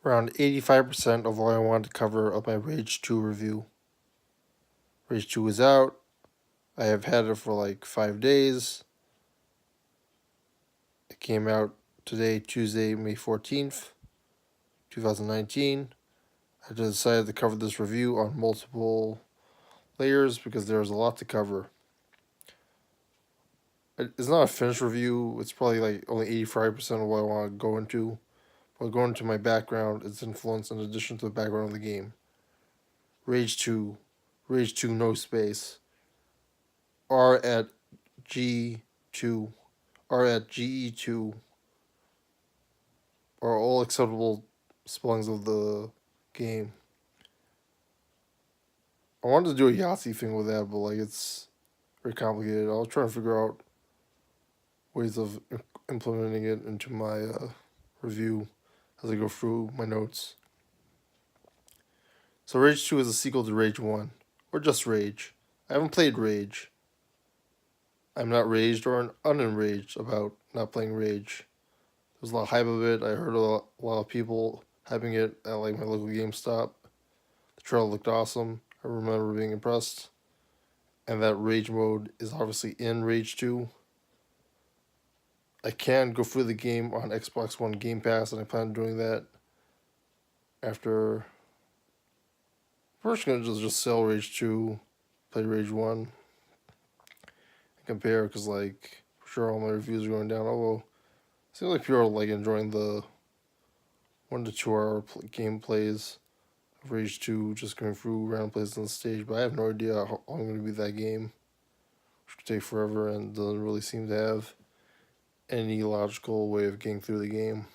around 85% of all I wanted to cover of my Rage 2 review. Rage 2 is out. I have had it for like 5 days. It came out today, Tuesday, May 14th, 2019. I decided to cover this review on multiple layers because there's a lot to cover. It's not a finished review. It's probably like only 85% of what I want to go into. But going into my background, its influence in addition to the background of the game. Rage 2, Rage 2 no space, R at ge2, R at ge2 are all acceptable spellings of the game. I wanted to do a Yahtzee thing with that, but like it's very complicated. I'll try to figure out ways of implementing it into my review as I go through my notes. So Rage 2 is a sequel to Rage 1, or just Rage. I haven't played Rage. I'm not raged or unenraged about not playing Rage. There's a lot of hype of it. I heard a lot of people hyping it at like my local GameStop. The trailer looked awesome. I remember being impressed. And that Rage mode is obviously in Rage 2. I can go through the game on Xbox One Game Pass, and I plan on doing that after. First, I'm going to just sell Rage 2, play Rage 1, and compare, because, like, for sure all my reviews are going down. Although, it seems like people are, like, enjoying the 1 to 2 hour gameplays of Rage 2, just going through random places on the stage, but I have no idea how long I'm going to be that game. Which could take forever and doesn't really seem to have any logical way of getting through the game.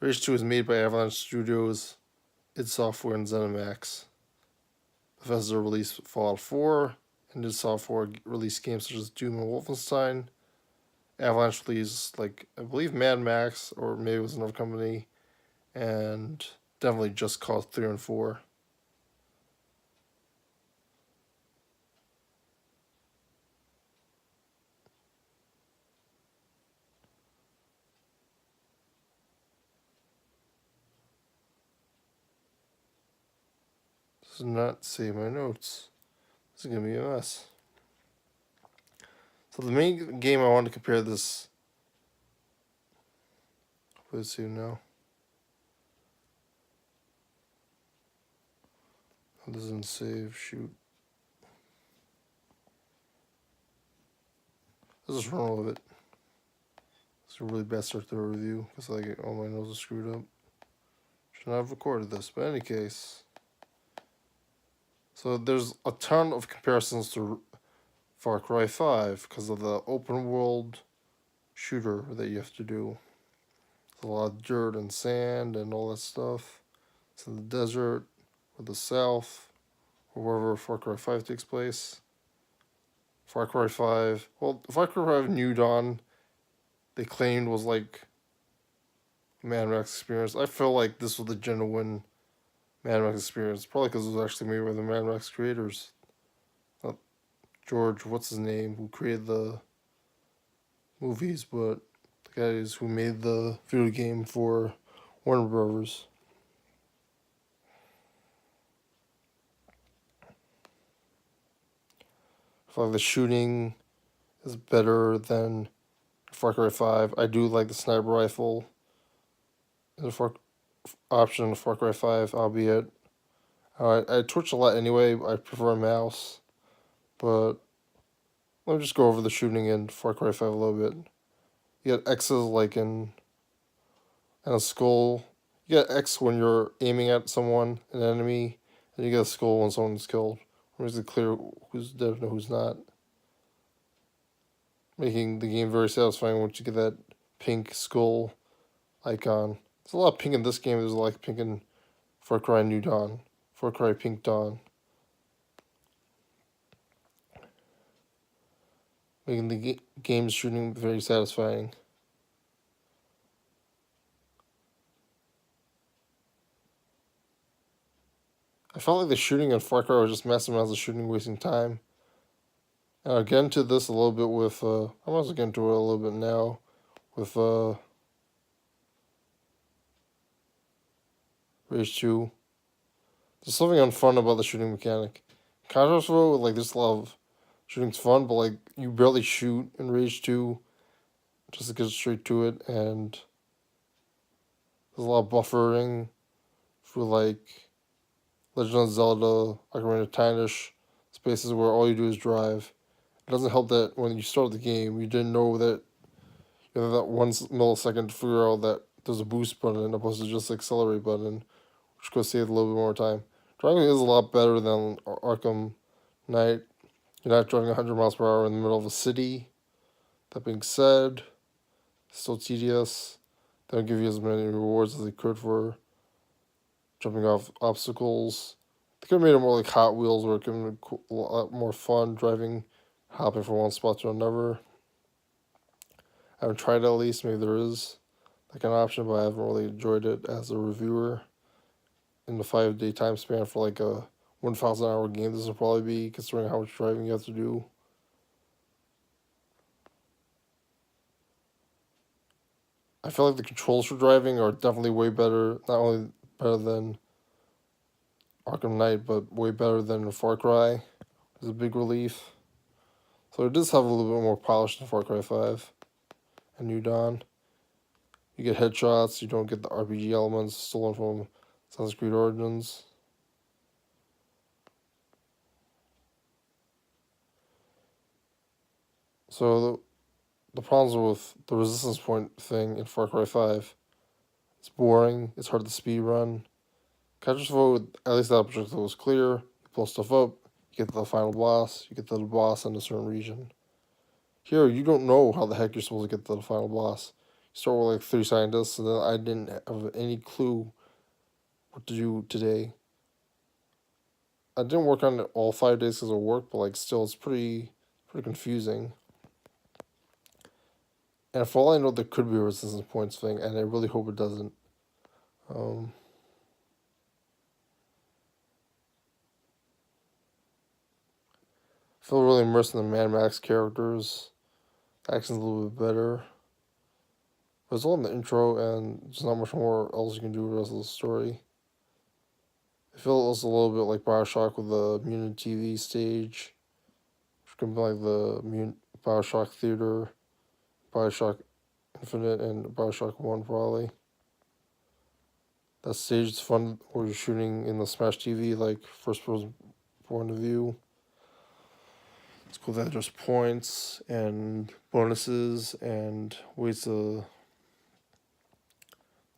Rage 2 is made by Avalanche Studios, id Software, and ZeniMax. Bethesda released Fallout 4, and id Software released games such as Doom and Wolfenstein. Avalanche released, like, I believe Mad Max, or maybe it was another company, and definitely Just Cause 3 and 4. This does not save my notes. This is going to be a mess. So the main game I wanted to compare this. Let's see now. It doesn't save. Shoot. Let's just run with it. It's a really bad start to a review because like all my notes are screwed up. Should not have recorded this, but in any case. So there's a ton of comparisons to Far Cry 5 because of the open world shooter that you have to do. There's a lot of dirt and sand and all that stuff. It's in the desert or the south or wherever Far Cry 5 takes place. Far Cry 5, well, Far Cry 5 New Dawn, they claimed was like Mad Max experience. I feel like this was the genuine Mad Max experience, probably because it was actually made by the Mad Max creators. Not George, what's his name, who created the movies, but the guys who made the video game for Warner Brothers. I feel like the shooting is better than Far Cry 5. I do like the sniper rifle in the option in Far Cry 5, albeit I twitch a lot anyway. I prefer a mouse, but let me just go over the shooting in Far Cry 5 a little bit. You get X's like in a skull. You get X when you're aiming at someone, an enemy, and you get a skull when someone's killed. Makes it clear who's dead and who's not. Making the game very satisfying once you get that pink skull icon. There's a lot of pink in this game. There's a lot of pink in Far Cry New Dawn. Far Cry Pink Dawn. Making the game's shooting very satisfying. I felt like the shooting in Far Cry was just massive amounts of shooting, wasting time. And I'll get into this a little bit with, I might as well get into it a little bit now, with Rage 2. There's something unfun about the shooting mechanic. Contrast though, like this lot of shooting's fun, but like you barely shoot in Rage 2 just to get straight to it, and there's a lot of buffering for like Legend of Zelda, Ocarina of Time-ish spaces where all you do is drive. It doesn't help that when you start the game, you didn't know that you have that 1 millisecond to figure out that there's a boost button opposed to just the accelerate button, which could save a little bit more time. Driving is a lot better than Arkham Knight. You're not driving 100 miles per hour in the middle of a city. That being said, it's still tedious. They don't give you as many rewards as they could for jumping off obstacles. They could have made it more like Hot Wheels, where it could have been a lot more fun driving, hopping from one spot to another. I haven't tried it, at least. Maybe there is like an option, but I haven't really enjoyed it as a reviewer. In the 5-day time span for like a 1,000-hour game, this will probably be, considering how much driving you have to do. I feel like the controls for driving are definitely way better. Not only better than Arkham Knight, but way better than Far Cry. It's a big relief. So it does have a little bit more polish than Far Cry 5 and New Dawn. You get headshots, you don't get the RPG elements stolen from Assassin's Creed Origins. So the problems with the resistance point thing in Far Cry 5, it's boring, it's hard to speed run. Catcher's Vote, at least that objective was clear. You blow stuff up, you get to the final boss, you get to the boss in a certain region. Here, you don't know how the heck you're supposed to get to the final boss. You start with like 3 scientists, and then I didn't have any clue what to do today. I didn't work on it all 5 days because of work, but like still, it's pretty confusing. And for all I know, there could be a resistance points thing, and I really hope it doesn't. I feel really immersed in the Mad Max characters. The action's a little bit better. But it's all in the intro, and there's not much more else you can do with the rest of the story. I feel it was a little bit like Bioshock with the Mutant TV stage, which could be like the Bioshock Theater, Bioshock Infinite, and Bioshock 1 probably. That stage is fun where you're shooting in the Smash TV, like first person point of view. It's cool that there's points and bonuses and ways to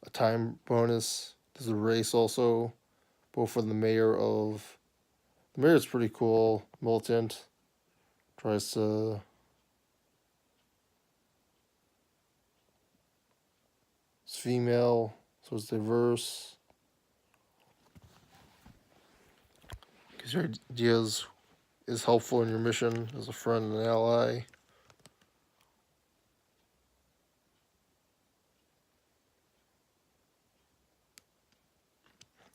a time bonus. There's a race also, both for the mayor of. The mayor's pretty cool, militant. Tries to. It's female, so it's diverse. Gives your ideas, is helpful in your mission as a friend and ally.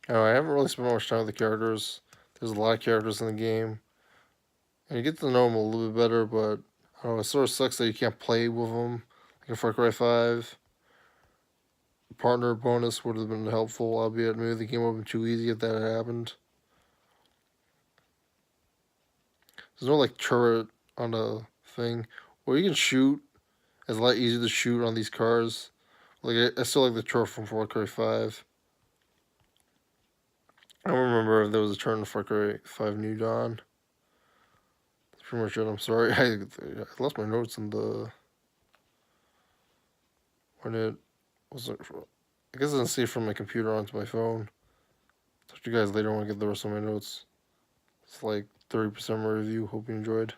I haven't really spent much time with the characters. There's a lot of characters in the game, and you get to know them a little bit better. But I don't know, it sort of sucks that you can't play with them. Like in Far Cry 5, partner bonus would have been helpful, albeit maybe the game would have been too easy if that had happened. There's no like turret on the thing. Well, you can shoot. It's a lot easier to shoot on these cars. Like I still like the turret from Far Cry 5. I don't remember if there was a turret in Far Cry 5 New Dawn. That's pretty much it. I'm sorry. I lost my notes in the when it was. I guess I didn't save from my computer onto my phone. Talk to you guys later when I get the rest of my notes. It's like 30% of my review. Hope you enjoyed.